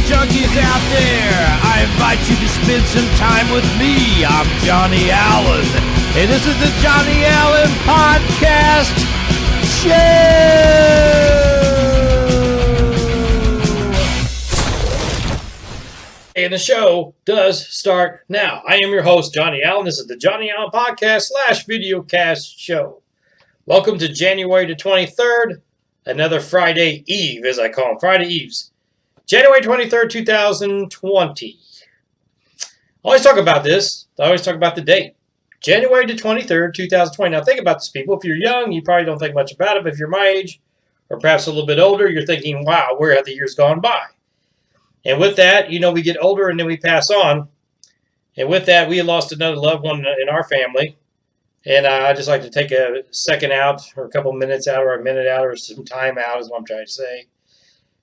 junkies out there, I invite you to spend some time with me. I'm Johnny Allen, and this is the Johnny Allen Podcast Show. And the show does start now. I am your host, Johnny Allen. This is the Johnny Allen Podcast / Videocast Show. Welcome to January the 23rd, another Friday Eve, as I call them, Friday Eves. January 23rd, 2020. I always talk about this. I always talk about the date. January the 23rd, 2020. Now think about this, people. If you're young, you probably don't think much about it. But if you're my age, or perhaps a little bit older, you're thinking, wow, where have the years gone by? And with that, you know, we get older and then we pass on. And with that, we lost another loved one in our family. And I'd just like to take a second out, or a couple minutes out, or a minute out, or some time out is what I'm trying to say.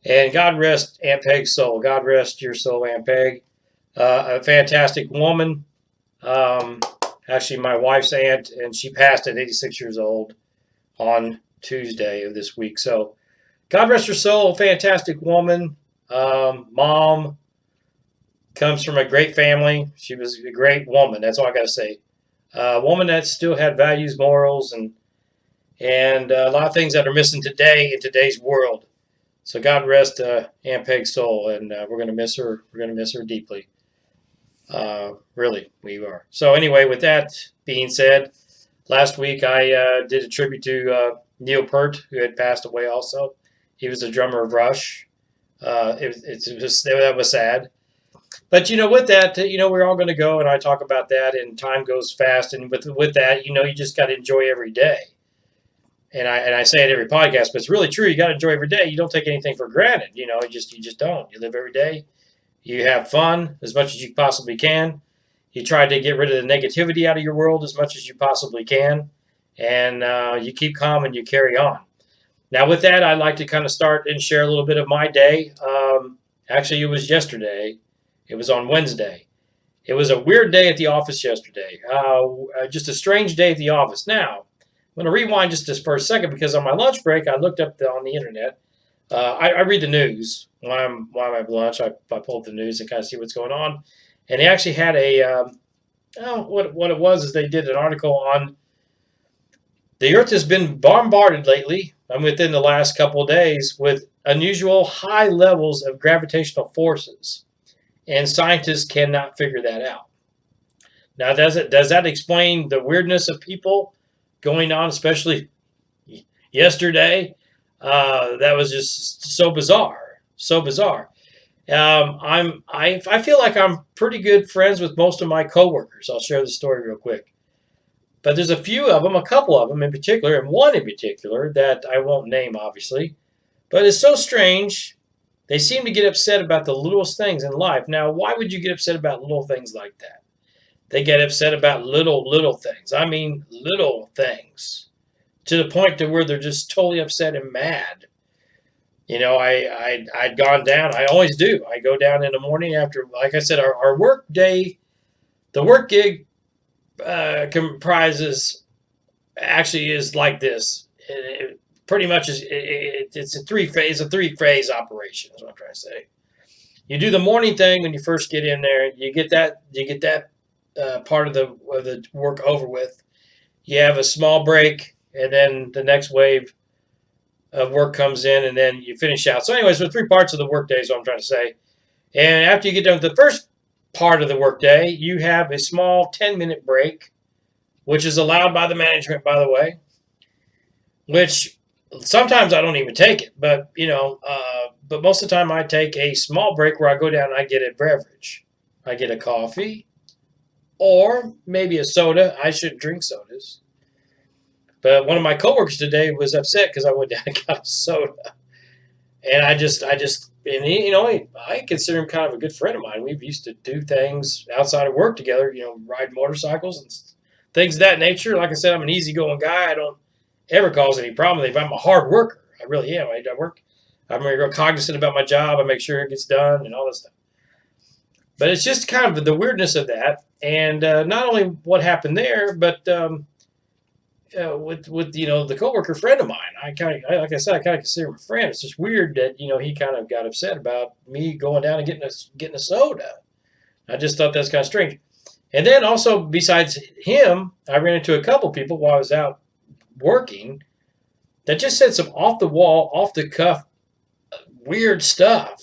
And God rest Aunt Peg's soul. God rest your soul, Aunt Peg. A fantastic woman. Actually, my wife's aunt, and she passed at 86 years old on Tuesday of this week. So, God rest her soul. Fantastic woman. Mom comes from a great family. She was a great woman. That's all I got to say. A woman that still had values, morals, and a lot of things that are missing today in today's world. So God rest Aunt Peg's soul, and we're going to miss her. We're going to miss her deeply. Really, we are. So anyway, with that being said, last week I did a tribute to Neil Peart, who had passed away also. He was the drummer of Rush. That was sad. But, you know, with that, you know, we're all going to go, and I talk about that, and time goes fast. And with that, you know, you just got to enjoy every day. And I say it every podcast, but it's really true. You got to enjoy every day. You don't take anything for granted. You know, you just don't. You live every day. You have fun as much as you possibly can. You try to get rid of the negativity out of your world as much as you possibly can. And you keep calm and you carry on. Now, with that, I'd like to kind of start and share a little bit of my day. Actually, it was yesterday. It was on Wednesday. It was a weird day at the office yesterday. Just a strange day at the office. Now, I'm going to rewind just for a second, because on my lunch break, I looked up on the internet. I read the news while I'm at lunch. I pull up the news and kind of see what's going on. And they actually had what it was is they did an article on the Earth has been bombarded lately, and within the last couple of days, with unusual high levels of gravitational forces. And scientists cannot figure that out. Now, does that explain the weirdness of people going on, especially yesterday? That was just so bizarre, so bizarre. I feel like I'm pretty good friends with most of my coworkers. I'll share the story real quick. But there's a few of them, a couple of them in particular, and one in particular that I won't name, obviously. But it's so strange. They seem to get upset about the littlest things in life. Now, why would you get upset about little things like that? They get upset about little things. I mean, little things. To the point to where they're just totally upset and mad. You know, I'd gone down. I always do. I go down in the morning after, like I said, our work day, the work gig comprises, actually is like this. Pretty much it's a three-phase operation is what I'm trying to say. You do the morning thing when you first get in there. You get that part of the work over with. You have a small break, and then the next wave of work comes in, and then you finish out. So anyways, there are three parts of the work day is what I'm trying to say. And after you get done with the first part of the work day, you have a small 10-minute break, which is allowed by the management, by the way, which sometimes I don't even take it, but but most of the time I take a small break where I go down and I get a beverage. I get a coffee or maybe a soda. I shouldn't drink sodas. But one of my coworkers today was upset because I went down and got a soda. And I consider him kind of a good friend of mine. We used to do things outside of work together, ride motorcycles and things of that nature. Like I said, I'm an easygoing guy. I don't ever cause any problem. I'm a hard worker. I really am. I work. I'm real cognizant about my job. I make sure it gets done and all this stuff. But it's just kind of the weirdness of that. And not only what happened there, but with the coworker friend of mine. Like I said, I kind of consider him a friend. It's just weird that he kind of got upset about me going down and getting a soda. I just thought that's kind of strange. And then also besides him, I ran into a couple people while I was out working that just said some off the wall, off the cuff, weird stuff.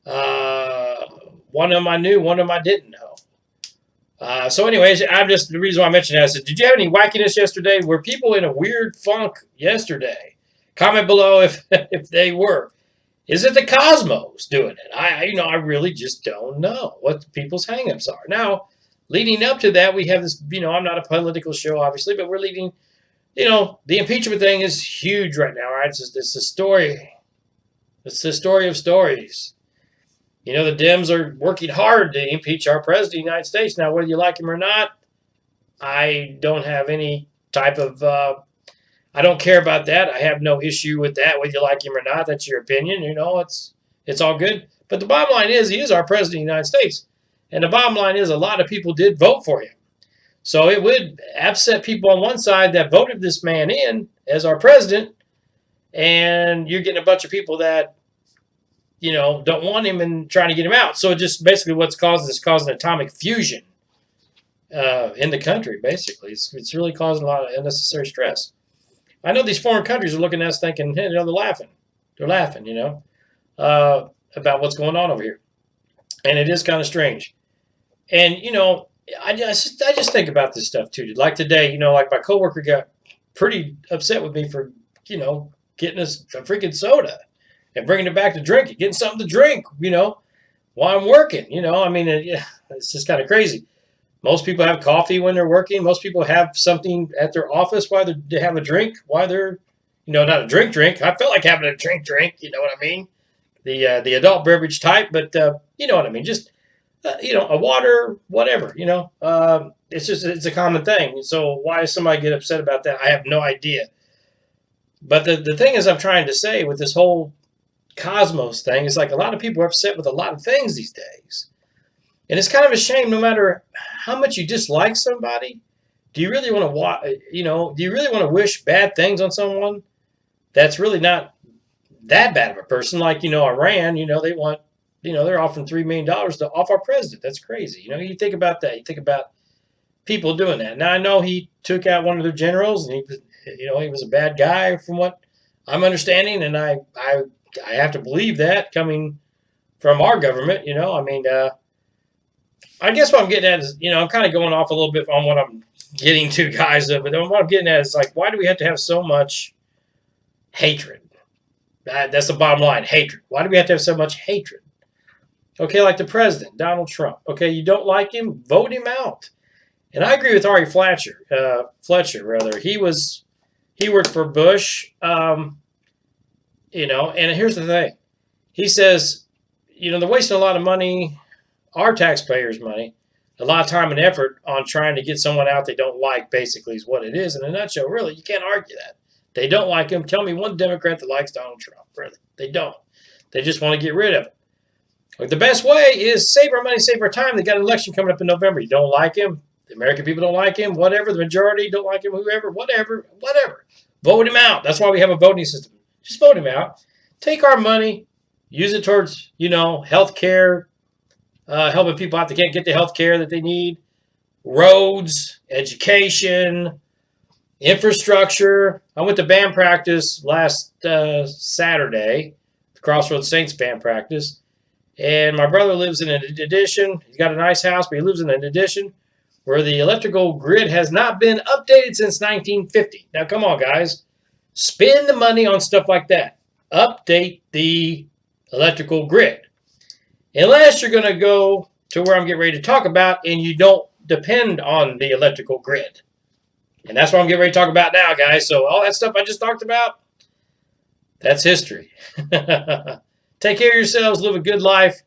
Uh, One of them I knew, one of them I didn't know. So, anyways, the reason why I mentioned that, I said, did you have any wackiness yesterday? Were people in a weird funk yesterday? Comment below if if they were. Is it the cosmos doing it? I really just don't know what the people's hangups are. Now, leading up to that, we have this. I'm not a political show, obviously, but we're leading. The impeachment thing is huge right now, right? It's a story. It's the story of stories. The Dems are working hard to impeach our president of the United States. Now, whether you like him or not, I don't have any type of, I don't care about that. I have no issue with that, whether you like him or not. That's your opinion. It's all good. But the bottom line is, he is our president of the United States. And the bottom line is, a lot of people did vote for him. So it would upset people on one side that voted this man in as our president, and you're getting a bunch of people that don't want him and trying to get him out. So just basically what's causing atomic fusion in the country, basically. It's really causing a lot of unnecessary stress. I know these foreign countries are looking at us thinking, hey, they're laughing. They're laughing, about what's going on over here. And it is kind of strange. And, I just think about this stuff, too. Like today, like my coworker got pretty upset with me for, getting us a freaking soda and bringing it back to drink it, getting something to drink, while I'm working, it's just kind of crazy. Most people have coffee when they're working. Most people have something at their office while they have a drink, while they're, not a drink. I felt like having a drink, you know what I mean? The adult beverage type, but you know what I mean? Just, a water, whatever, it's a common thing. So why does somebody get upset about that? I have no idea. But the thing is, I'm trying to say with this whole cosmos thing, is like a lot of people are upset with a lot of things these days. And it's kind of a shame, no matter how much you dislike somebody, do you really want to wish bad things on someone that's really not that bad of a person? Like, Iran, they want, they're offering $3 million to off our president. That's crazy. You think about that. You think about people doing that. Now, I know he took out one of their generals, and he was a bad guy from what I'm understanding, and I have to believe that coming from our government. I guess what I'm getting at is, I'm kind of going off a little bit on what I'm getting to, guys. But what I'm getting at is, like, why do we have to have so much hatred? That's the bottom line, hatred. Why do we have to have so much hatred? Okay, like the president, Donald Trump. Okay, you don't like him, vote him out. And I agree with Ari Fletcher. He worked for Bush. And here's the thing. He says, they're wasting a lot of money, our taxpayers' money, a lot of time and effort on trying to get someone out they don't like, basically, is what it is. In a nutshell, really, you can't argue that. They don't like him. Tell me one Democrat that likes Donald Trump, really. They don't. They just want to get rid of him. Like, the best way is save our money, save our time. They got an election coming up in November. You don't like him. The American people don't like him. Whatever. The majority don't like him. Whoever. Whatever. Vote him out. That's why we have a voting system. Just vote him out. Take our money. Use it towards, health care, helping people out that can't get the health care that they need, roads, education, infrastructure. I went to band practice last Saturday, the Crossroads Saints band practice, and my brother lives in an addition. He's got a nice house, but he lives in an addition where the electrical grid has not been updated since 1950. Now, come on, guys. Spend the money on stuff like that. Update the electrical grid. Unless you're going to go to where I'm getting ready to talk about and you don't depend on the electrical grid. And that's what I'm getting ready to talk about now, guys. So all that stuff I just talked about, that's history. Take care of yourselves, live a good life,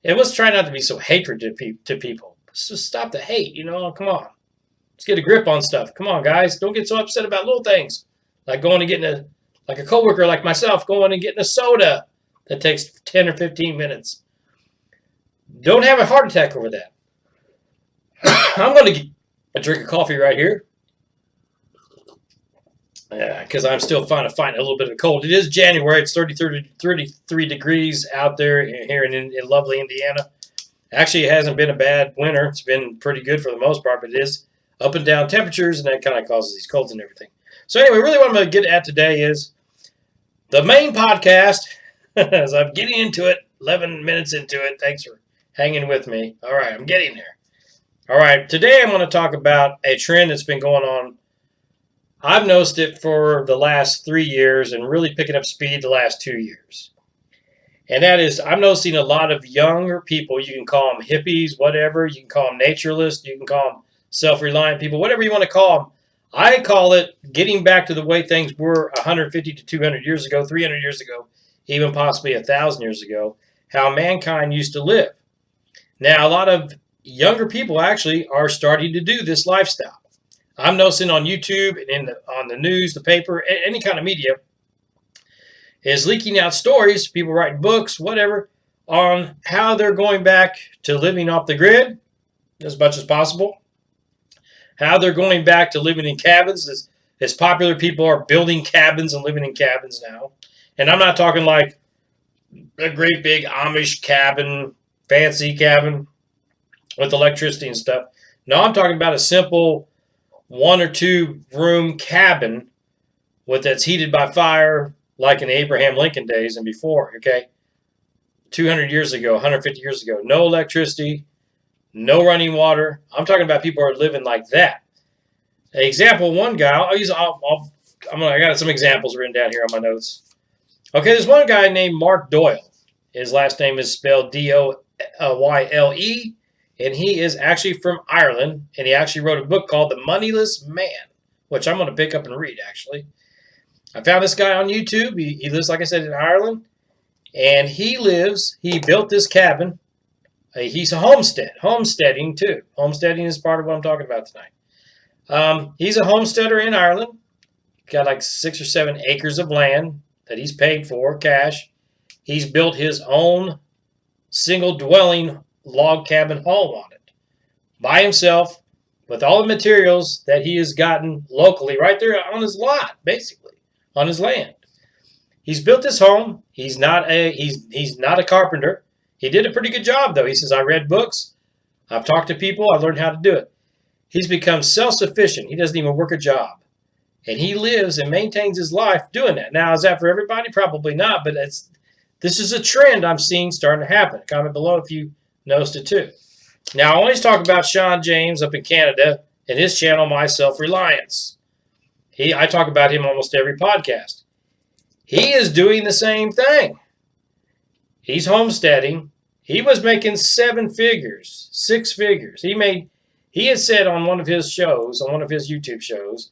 and let's try not to be so hatred to people. Let's just stop the hate, come on. Let's get a grip on stuff. Come on, guys. Don't get so upset about little things. Like going and getting like a coworker like myself, going and getting a soda that takes 10 or 15 minutes. Don't have a heart attack over that. I'm going to get a drink of coffee right here. because I'm still fighting a little bit of a cold. It is January. It's 33 degrees out there here in lovely Indiana. Actually, it hasn't been a bad winter. It's been pretty good for the most part, but it is up and down temperatures, and that kind of causes these colds and everything. So anyway, really what I'm going to get at today is the main podcast, as I'm getting into it, 11 minutes into it. Thanks for hanging with me. All right, I'm getting there. All right, today I'm going to talk about a trend that's been going on. I've noticed it for the last 3 years and really picking up speed the last 2 years. And that is, I'm noticing a lot of younger people, you can call them hippies, whatever, you can call them naturalists, you can call them self-reliant people, whatever you want to call them. I call it getting back to the way things were 150 to 200 years ago, 300 years ago, even possibly 1,000 years ago, how mankind used to live. Now, a lot of younger people actually are starting to do this lifestyle. I'm noticing on YouTube and on the news, the paper, any kind of media, is leaking out stories, people writing books, whatever, on how they're going back to living off the grid as much as possible, how they're going back to living in cabins, as popular people are building cabins and living in cabins now. And I'm not talking like a great big Amish cabin, fancy cabin with electricity and stuff. No, I'm talking about a simple 1 or 2 room cabin that's heated by fire, like in Abraham Lincoln days and before, okay? 200 years ago, 150 years ago. No electricity, no running water. I'm talking about people who are living like that. An example, one guy, I got some examples written down here on my notes. Okay, there's one guy named Mark Doyle. His last name is spelled D-O-Y-L-E, and he is actually from Ireland, and he actually wrote a book called The Moneyless Man, which I'm going to pick up and read, actually. I found this guy on YouTube. He lives, like I said, in Ireland. And he built this cabin. He's a homesteading too. Homesteading is part of what I'm talking about tonight. He's a homesteader in Ireland. Got like 6 or 7 acres of land that he's paid for, cash. He's built his own single dwelling log cabin home on it by himself with all the materials that he has gotten locally right there on his lot, basically. On his land. He's built this home. He's not a carpenter. He did a pretty good job, though. He says, I read books. I've talked to people. I've learned how to do it. He's become self-sufficient. He doesn't even work a job. And he lives and maintains his life doing that. Now, is that for everybody? Probably not, but this is a trend I'm seeing starting to happen. Comment below if you noticed it too. Now, I always talk about Sean James up in Canada and his channel, My Self-Reliance. I talk about him almost every podcast. He is doing the same thing. He's homesteading. He was making 7 figures, 6 figures. He had said on one of his shows, on one of his YouTube shows,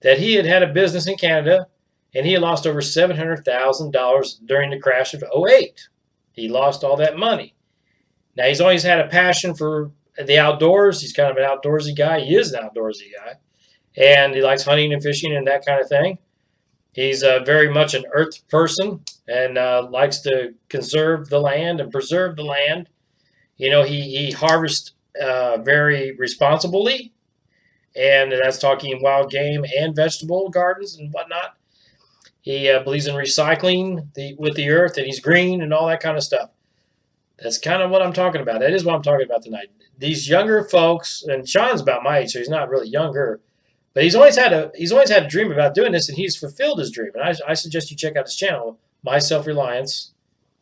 that he had a business in Canada and he had lost over $700,000 during the crash of '08. He lost all that money. Now, he's always had a passion for the outdoors. He's kind of an outdoorsy guy. He is an outdoorsy guy. And he likes hunting and fishing and that kind of thing. He's very much an earth person and likes to conserve the land and preserve the land. You know, he harvests very responsibly, and that's talking wild game and vegetable gardens and whatnot. He believes in recycling with the earth, and he's green and all that kind of stuff. That's kind of what I'm talking about. That is what I'm talking about tonight. These younger folks, and Sean's about my age, so he's not really younger. But he's always had a dream about doing this, and he's fulfilled his dream. And I suggest you check out his channel, My Self-Reliance,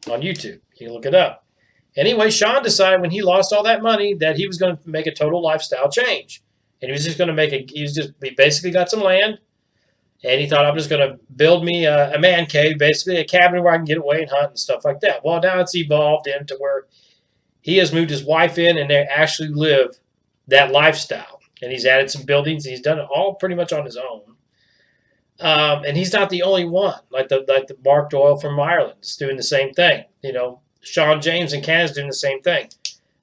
on YouTube. You can look it up. Anyway, Sean decided when he lost all that money that he was going to make a total lifestyle change. And he was just going to he basically got some land, and he thought, I'm just going to build me a man cave, basically a cabin where I can get away and hunt and stuff like that. Well, now it's evolved into where he has moved his wife in, and they actually live that lifestyle. And he's added some buildings. He's done it all pretty much on his own. And he's not the only one. Like the Mark Doyle from Ireland is doing the same thing. You know, Sean James in Canada is doing the same thing.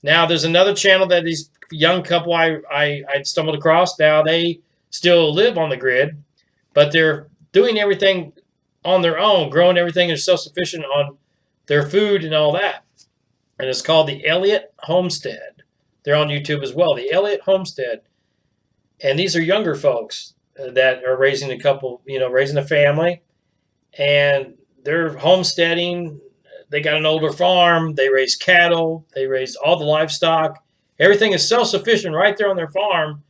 Now, there's another channel that these young couple I stumbled across. Now, they still live on the grid, but they're doing everything on their own, growing everything. They're self-sufficient on their food and all that. And it's called the Elliott Homestead. They're on YouTube as well. The Elliott Homestead. And these are younger folks. that are raising a couple, raising a family, and they're homesteading. They got an older farm. They raise cattle. They raise all the livestock. Everything is self-sufficient right there on their farm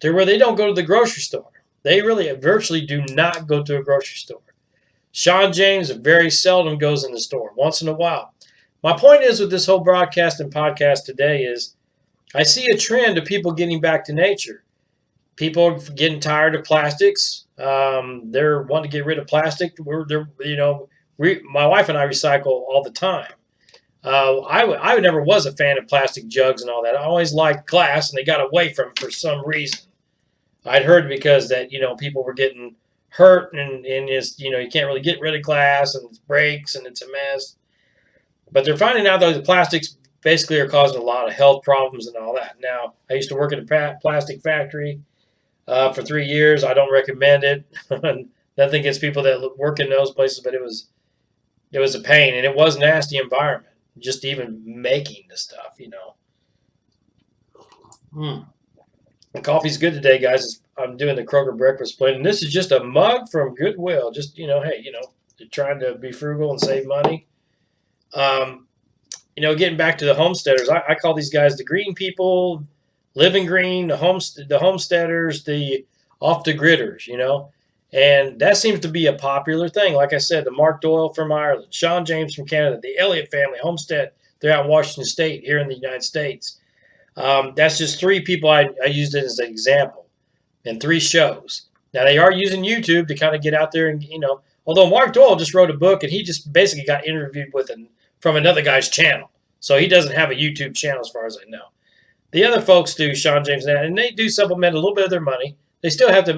to where they don't go to the grocery store. They really virtually do not go to a grocery store. Sean James very seldom goes in the store, once in a while. My point is with this whole broadcast and podcast today is I see a trend of people getting back to nature. People are getting tired of plastics. They're wanting to get rid of plastic. My wife and I recycle all the time. I never was a fan of plastic jugs and all that. I always liked glass, and they got away from it for some reason. I'd heard because that people were getting hurt, and it's you can't really get rid of glass, and it breaks, and it's a mess. But they're finding out that the plastics basically are causing a lot of health problems and all that. Now, I used to work at a plastic factory for 3 years. I don't recommend it. Nothing against people that work in those places, but it was a pain, and it was a nasty environment. Just even making the stuff. The coffee's good today, guys. I'm doing the Kroger breakfast plate, and this is just a mug from Goodwill. Just hey, you're trying to be frugal and save money. Getting back to the homesteaders, I call these guys the green people, living green, the homesteaders, the off the gridders, and that seems to be a popular thing. Like I said, the Mark Doyle from Ireland, Sean James from Canada, the Elliott family, Homestead, they're out in Washington State here in the United States. That's just 3 people I used it as an example in 3 shows. Now, they are using YouTube to kind of get out there and, although Mark Doyle just wrote a book and he just basically got interviewed from another guy's channel. So he doesn't have a YouTube channel as far as I know. The other folks do, Sean James, and they do supplement a little bit of their money. They still have to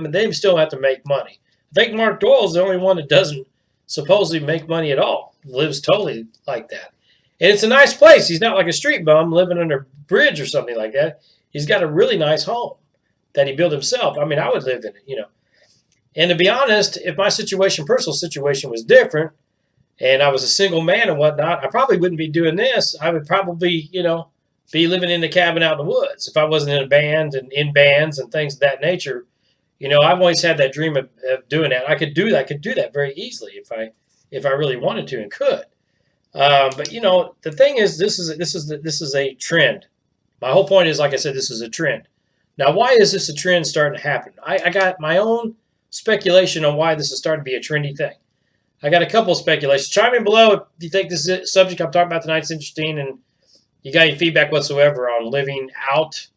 make money. I think Mark Doyle is the only one that doesn't supposedly make money at all. Lives totally like that. And it's a nice place. He's not like a street bum living under a bridge or something like that. He's got a really nice home that he built himself. I mean, I would live in it, And to be honest, if my personal situation was different, and I was a single man and whatnot, I probably wouldn't be doing this. I would probably, be living in the cabin out in the woods if I wasn't in a band and in bands and things of that nature. I've always had that dream of doing that. I could do that very easily if I really wanted to and could. But the thing is, this is a trend. My whole point is, like I said, this is a trend. Now, why is this a trend starting to happen? I got my own speculation on why this is starting to be a trendy thing. I got a couple of speculations. Chime in below if you think this subject I'm talking about tonight is interesting and you got any feedback whatsoever on living out,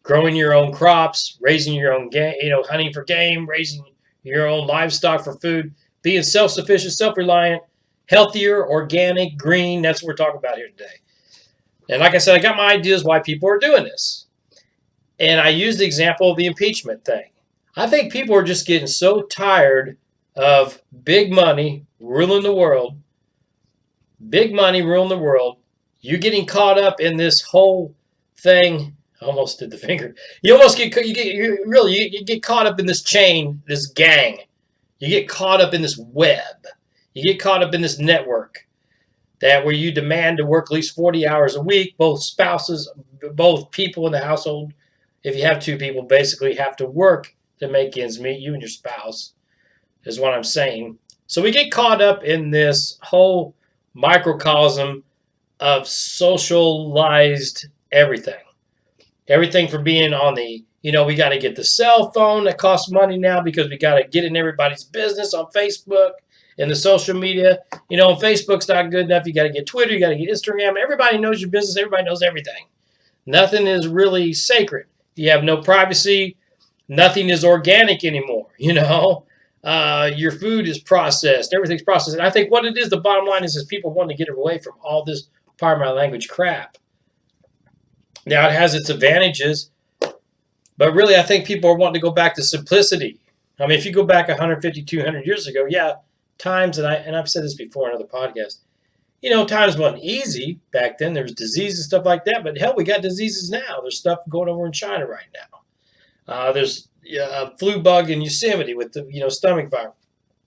growing your own crops, raising your own game, hunting for game, raising your own livestock for food, being self-sufficient, self-reliant, healthier, organic, green. That's what we're talking about here today. And like I said, I got my ideas why people are doing this. And I used the example of the impeachment thing. I think people are just getting so tired of big money ruling the world. Big money ruling the world. You getting caught up in this whole thing. I almost did the finger. You get caught up in this chain, this gang. You get caught up in this web. You get caught up in this network where you demand to work at least 40 hours a week. Both spouses, both people in the household, if you have 2 people, basically have to work to make ends meet. You and your spouse is what I'm saying. So we get caught up in this whole microcosm of socialized everything. Everything from being on the, we got to get the cell phone that costs money now because we got to get in everybody's business on Facebook and the social media. Facebook's not good enough. You got to get Twitter. You got to get Instagram. Everybody knows your business. Everybody knows everything. Nothing is really sacred. You have no privacy. Nothing is organic anymore. Your food is processed. Everything's processed. And I think what it is, the bottom line is people want to get away from all this, pardon my language, crap. Now, it has its advantages, but really I think people are wanting to go back to simplicity. I mean, if you go back 150, 200 years ago, times, and I've said this before in other podcasts, times wasn't easy back then. There was disease and stuff like that, but hell, we got diseases now. There's stuff going over in China right now. There's a flu bug in Yosemite with the stomach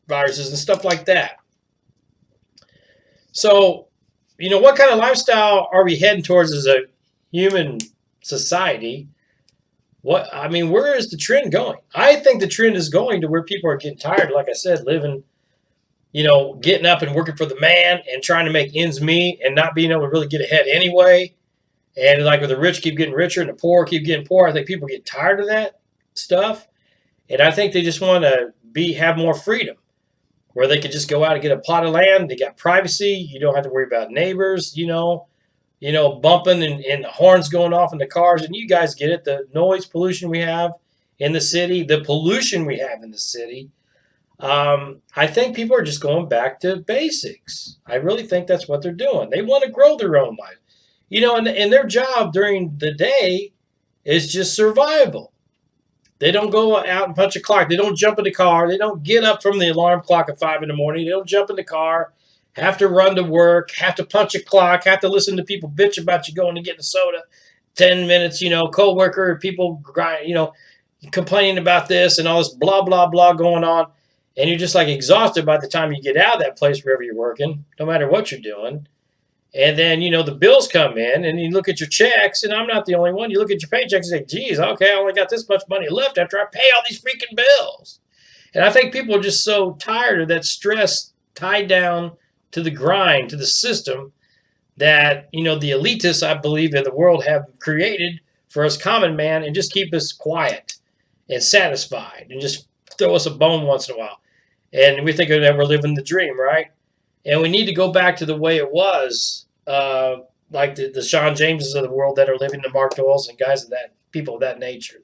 viruses and stuff like that. So, what kind of lifestyle are we heading towards as a human society? Where is the trend going? I think the trend is going to where people are getting tired, like I said, living, getting up and working for the man and trying to make ends meet and not being able to really get ahead anyway. And like where the rich keep getting richer and the poor keep getting poor, I think people get tired of that stuff. And I think they just want to have more freedom where they could just go out and get a plot of land. They got privacy. You don't have to worry about neighbors, bumping and horns going off in the cars. And you guys get it, the noise pollution we have in the city, the pollution we have in the city. I think people are just going back to basics. I really think that's what they're doing. They want to grow their own life. And their job during the day is just survival. They don't go out and punch a clock. They don't jump in the car. They don't get up from the alarm clock at 5 in the morning. They don't jump in the car, have to run to work, have to punch a clock, have to listen to people bitch about you going to get a soda 10 minutes, co-worker, people complaining about this and all this blah, blah, blah going on. And you're just like exhausted by the time you get out of that place wherever you're working, no matter what you're doing. And then, the bills come in and you look at your checks, and I'm not the only one. You look at your paychecks and say, geez, okay, I only got this much money left after I pay all these freaking bills. And I think people are just so tired of that stress tied down to the grind, to the system that, the elitists, I believe, in the world have created for us common man and just keep us quiet and satisfied and just throw us a bone once in a while. And we think that we're living the dream, right? And we need to go back to the way it was, like the Sean Jameses of the world that are living, the Mark Doyles and guys people of that nature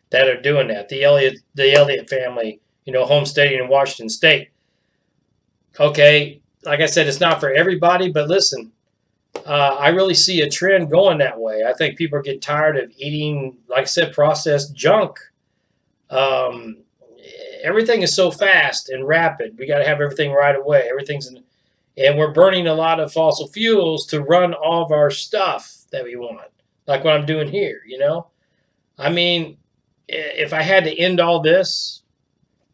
that are doing that. The Elliott family, homesteading in Washington State. Okay, like I said, it's not for everybody, but listen, I really see a trend going that way. I think people are getting tired of eating, like I said, processed junk. Everything is so fast and rapid. We got to have everything right away. And we're burning a lot of fossil fuels to run all of our stuff that we want, like what I'm doing here, if I had to end all this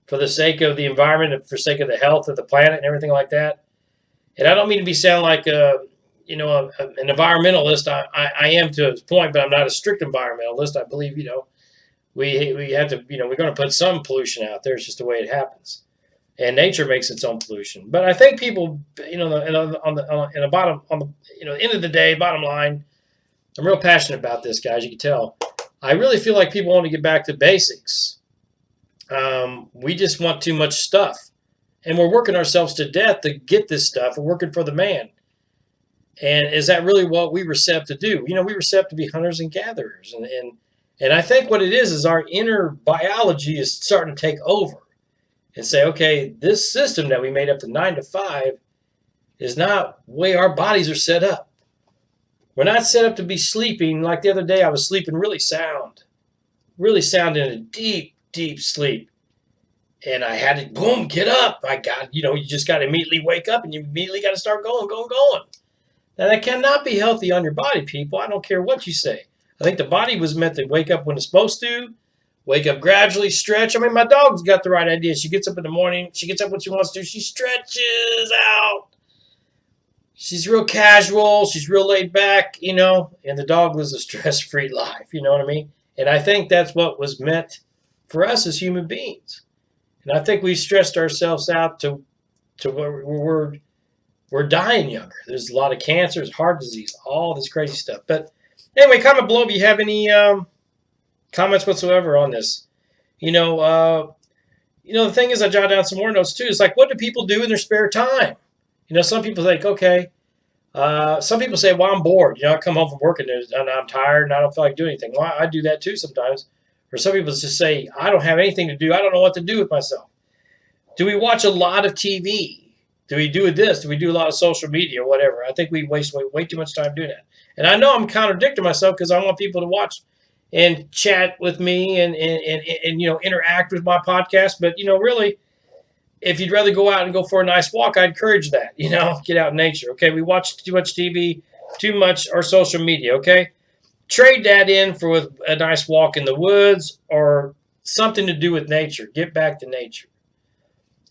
for the sake of the environment and for the sake of the health of the planet and everything like that, and I don't mean to sound like an environmentalist. I am to a point, but I'm not a strict environmentalist. I believe, we have to, we're going to put some pollution out there. It's just the way it happens. And nature makes its own pollution. But I think people, end of the day, bottom line, I'm real passionate about this, guys. You can tell. I really feel like people want to get back to basics. We just want too much stuff. And we're working ourselves to death to get this stuff. We're working for the man. And is that really what we were set up to do? We were set up to be hunters and gatherers. And I think what it is our inner biology is starting to take over. And say, okay, this system that we made up to 9 to 5 is not the way our bodies are set up. We're not set up to be sleeping. Like the other day, I was sleeping really sound in a deep, deep sleep. And I had to, boom, get up. You just got to immediately wake up and you immediately got to start going. Now, that cannot be healthy on your body, people. I don't care what you say. I think the body was meant to wake up when it's supposed to. Wake up gradually, stretch. My dog's got the right idea. She gets up in the morning. She gets up when she wants to. She stretches out. She's real casual. She's real laid back, and the dog lives a stress-free life. You know what I mean? And I think that's what was meant for us as human beings. And I think we stressed ourselves out to where we're dying younger. There's a lot of cancers, heart disease, all this crazy stuff. But anyway, comment below if you have any comments whatsoever on this. The thing is, I jot down some more notes too. It's like, what do people do in their spare time? Some people think, okay. Some people say, well, I'm bored. I come home from work and I'm tired and I don't feel like doing anything. Well, I do that too sometimes. Or some people just say, I don't have anything to do. I don't know what to do with myself. Do we watch a lot of TV? Do we do this? Do we do a lot of social media or whatever? I think we waste way too much time doing that. And I know I'm contradicting myself because I want people to watch and chat with me and interact with my podcast. But, really, if you'd rather go out and go for a nice walk, I encourage that, get out in nature. Okay, we watch too much TV, too much or social media, okay? Trade that in for a nice walk in the woods or something to do with nature. Get back to nature.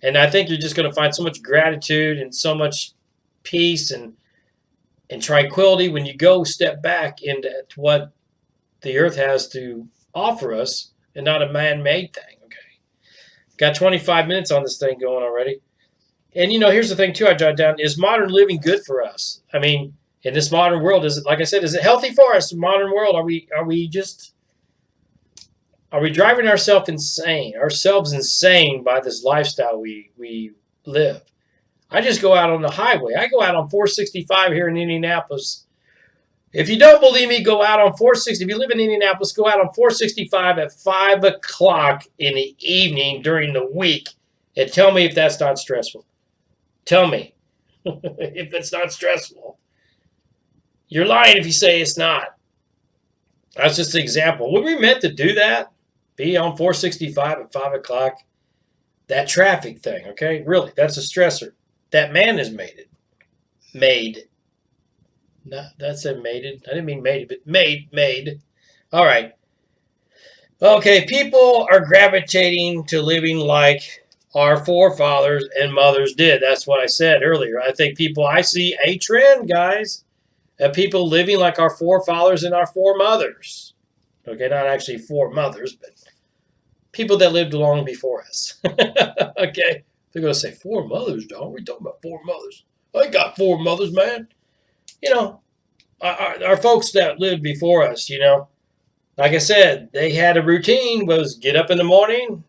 And I think you're just going to find so much gratitude and so much peace and tranquility when you go step back into what the earth has to offer us and not a man-made thing. Okay. Got 25 minutes on this thing going already. And, here's the thing, too, I jotted down. Is modern living good for us? I mean, in this modern world, is it, like I said, is it healthy for us in modern world? Are we driving ourselves insane by this lifestyle we live? I just go out on the highway. I go out on 465 here in Indianapolis. If you don't believe me, go out on 460. If you live in Indianapolis, go out on 465 at 5 o'clock in the evening during the week and tell me if that's not stressful. Tell me if it's not stressful. You're lying if you say it's not. That's just an example. Were we meant to do that? Be on 465 at 5 o'clock? That traffic thing, okay? Really, that's a stressor. That man has made it. Made. No, that said mated. I didn't mean mated, but made. All right. Okay, people are gravitating to living like our forefathers and mothers did. That's what I said earlier. I see a trend, guys, of people living like our forefathers and our foremothers. Okay, not actually foremothers, but people that lived long before us. Okay, they're going to say, foremothers, John? We're talking about foremothers. I ain't got foremothers, man. Our folks that lived before us, like I said, they had a routine, was get up in the morning,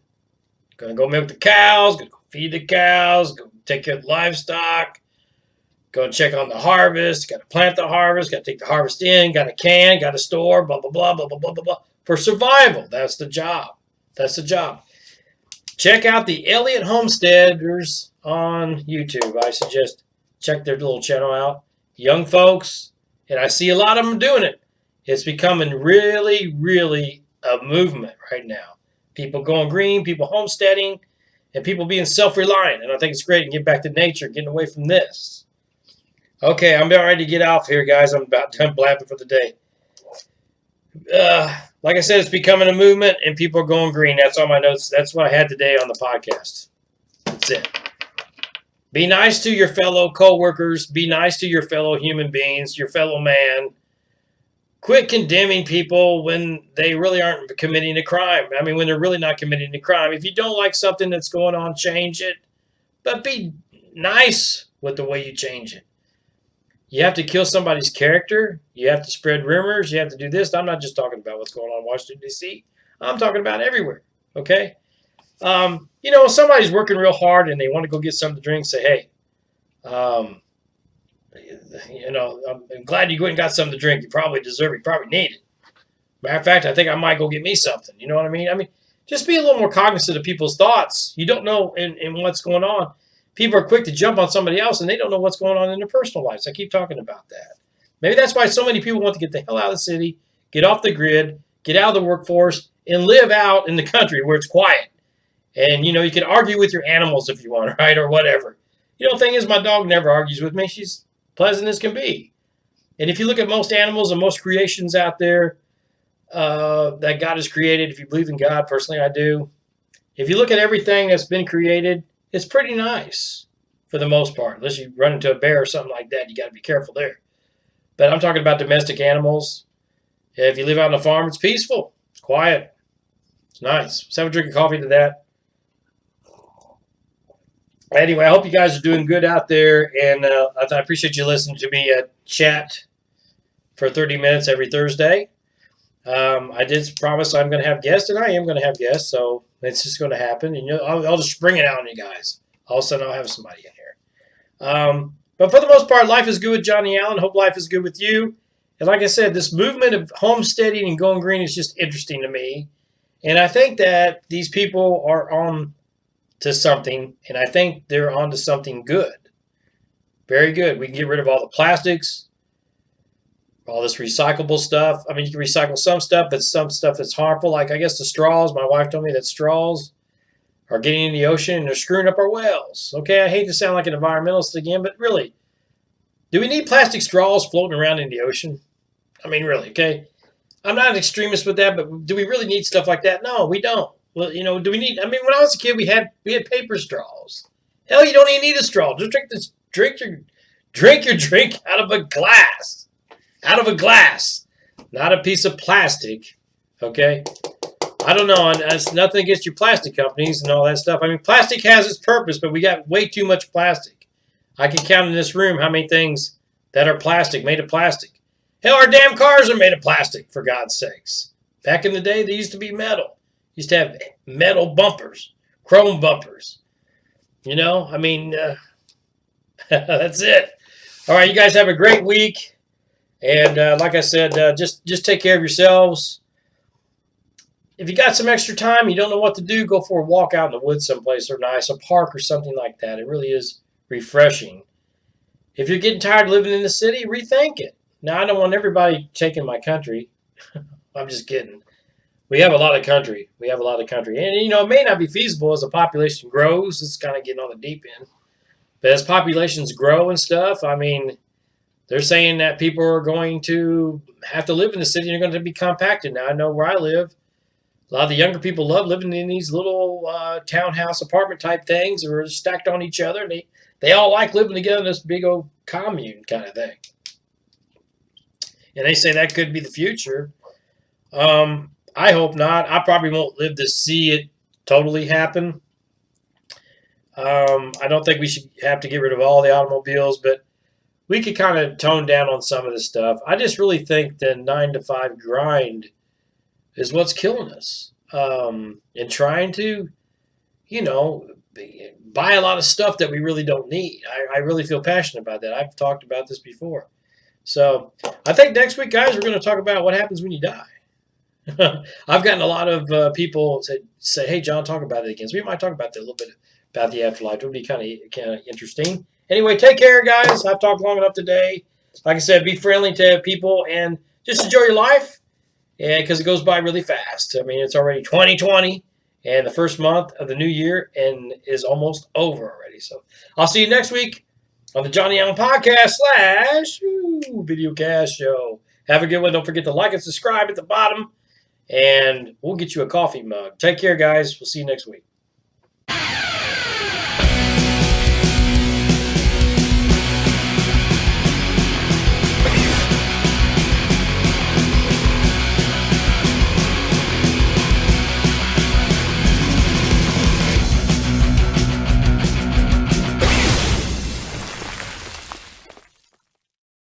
going to go milk the cows, go feed the cows, go take care of the livestock, go check on the harvest, got to plant the harvest, got to take the harvest in, got to can, got to store, blah, blah, blah, blah, blah, blah, blah, blah. For survival, that's the job. That's the job. Check out the Elliott Homesteaders on YouTube. I suggest check their little channel out. Young folks, and I see a lot of them doing it. It's becoming really, really a movement right now. People going green, people homesteading, and people being self-reliant. And I think it's great to get back to nature, getting away from this. Okay, I'm about ready to get off here, guys. I'm about done blabbing for the day. Like I said, it's becoming a movement, and people are going green. That's all my notes. That's what I had today on the podcast. That's it. Be nice to your fellow co-workers. Be nice to your fellow human beings, your fellow man. Quit condemning people when they really aren't committing a crime. I mean, when they're really not committing a crime. If you don't like something that's going on, change it. But be nice with the way you change it. You have to kill somebody's character. You have to spread rumors. You have to do this. I'm not just talking about what's going on in Washington, D.C. I'm talking about everywhere, okay? If somebody's working real hard and they want to go get something to drink, say, hey, I'm glad you went and got something to drink. You probably deserve it. You probably need it. Matter of fact, I think I might go get me something. You know what I mean? I mean, just be a little more cognizant of people's thoughts. You don't know in what's going on. People are quick to jump on somebody else, and they don't know what's going on in their personal lives. I keep talking about that. Maybe that's why so many people want to get the hell out of the city, get off the grid, get out of the workforce, and live out in the country where it's quiet. And, you can argue with your animals if you want, right, or whatever. The thing is, my dog never argues with me. She's pleasant as can be. And if you look at most animals and most creations out there that God has created, if you believe in God, personally I do, if you look at everything that's been created, it's pretty nice for the most part. Unless you run into a bear or something like that, you got to be careful there. But I'm talking about domestic animals. If you live out on a farm, it's peaceful. It's quiet. It's nice. Let's have a drink of coffee to that. Anyway, I hope you guys are doing good out there, and I appreciate you listening to me chat for 30 minutes every Thursday. I did promise I'm going to have guests, and I am going to have guests, so it's just going to happen. And I'll just spring it out on you guys. All of a sudden, I'll have somebody in here. But for the most part, life is good with Johnny Allen. Hope life is good with you. And like I said, this movement of homesteading and going green is just interesting to me. And I think that these people are on to something, and I think they're on to something good. Very good. We can get rid of all the plastics, all this recyclable stuff. I mean, you can recycle some stuff, but some stuff that's harmful, like I guess the straws. My wife told me that straws are getting in the ocean and they're screwing up our wells. Okay, I hate to sound like an environmentalist again, but really, do we need plastic straws floating around in the ocean? I mean, really, okay? I'm not an extremist with that, but do we really need stuff like that? No, we don't. Well, do we need? I mean, when I was a kid, we had paper straws. Hell, you don't even need a straw. Just drink your drink out of a glass, not a piece of plastic. Okay. I don't know. And it's nothing against you plastic companies and all that stuff. I mean, plastic has its purpose, but we got way too much plastic. I can count in this room how many things that are plastic, made of plastic. Hell, our damn cars are made of plastic, for God's sakes. Back in the day, they used to be metal. Used to have metal bumpers, chrome bumpers. You know, I mean, that's it. All right, you guys have a great week. And like I said, just take care of yourselves. If you got some extra time, you don't know what to do, go for a walk out in the woods someplace or nice, a park or something like that. It really is refreshing. If you're getting tired of living in the city, rethink it. Now, I don't want everybody taking my country. I'm just kidding. We have a lot of country. And, it may not be feasible as the population grows. It's kind of getting on the deep end. But as populations grow and stuff, I mean, they're saying that people are going to have to live in the city and they're going to be compacted. Now, I know where I live. A lot of the younger people love living in these little townhouse apartment type things that are stacked on each other. And they all like living together in this big old commune kind of thing. And they say that could be the future. I hope not. I probably won't live to see it totally happen. I don't think we should have to get rid of all the automobiles, but we could kind of tone down on some of this stuff. I just really think the 9-to-5 grind is what's killing us. And trying to, buy a lot of stuff that we really don't need. I really feel passionate about that. I've talked about this before. So I think next week, guys, we're going to talk about what happens when you die. I've gotten a lot of people say, hey, John, talk about it again. So we might talk about that a little bit, about the afterlife. It would be kind of interesting. Anyway, take care, guys. I've talked long enough today. Like I said, be friendly to people and just enjoy your life, because it goes by really fast. I mean, it's already 2020, and the first month of the new year and is almost over already. So I'll see you next week on the Johnny Allen Podcast / Videocast Show. Have a good one. Don't forget to like and subscribe at the bottom, and we'll get you a coffee mug. Take care, guys. We'll see you next week.